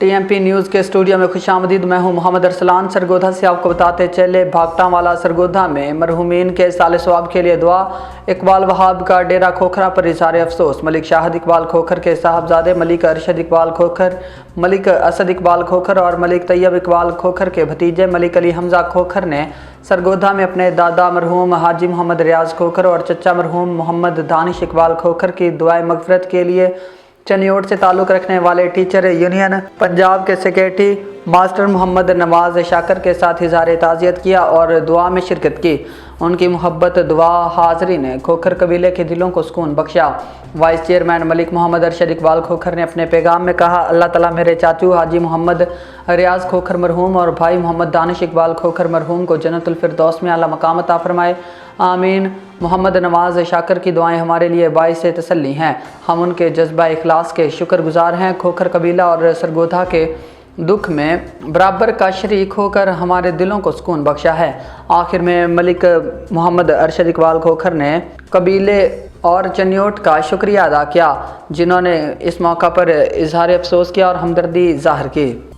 TMP news के studio में खुशामदीद। मैं हूं मोहम्मद अरसलान। सरगोधा से आपको बताते चले, भागटा वाला सरगोधा में मरहूमीन के साले सवाब के लिए दुआ। इकबाल वहाब का डेरा खोखरा पर इज़हार अफसोस। मलिक शाहिद इकबाल खोखर के साहबजादे मलिक अरशद इकबाल खोखर, मलिक असद इकबाल खोखर और मलिक तैयब इकबाल खोखर के भतीजे मलिक अली हमजा खोखर ने सरगोधा में अपने दादा मरहूम हाजी मोहम्मद रियाज खोखर और चचा मरहूम मोहम्मद दानिश इकबाल खोखर की दुआए मगफरत के लिए चनियोट से ताल्लुक़ रखने वाले टीचर यूनियन पंजाब के सेक्रेटरी मास्टर मोहम्मद नवाज शाकर के साथ इज़हार ताज़ियत किया और दुआ में शिरकत की। उनकी मोहब्बत दुआ हाज़री ने खोखर कबीले के दिलों को सुकून बख्शा। वाइस चेयरमैन मलिक मोहम्मद अरशद इकबाल खोखर ने अपने पैगाम में कहा, अल्लाह ताला मेरे चाचू हाजी मोहम्मद रियाज खोखर मरहूम और भाई मोहम्मद दानिश इकबाल खोखर मरहूम को जन्नतुल फिरदौस में आला मकाम अता फरमाए, आमीन। मोहम्मद नवाज शाकर की दुआएं हमारे लिए बाइस तसल्ली हैं। हम उनके जज्बा इखलास के शुक्रगुजार हैं। खोखर कबीला और सरगोधा के दुख में बराबर का शरीक होकर हमारे दिलों को सुकून बख्शा है। आखिर में मलिक मोहम्मद अरशद इकबाल खोखर ने कबीले और चनियोट का शुक्रिया अदा किया, जिन्होंने इस मौका पर इज़हार अफसोस किया और हमदर्दी ज़ाहिर की।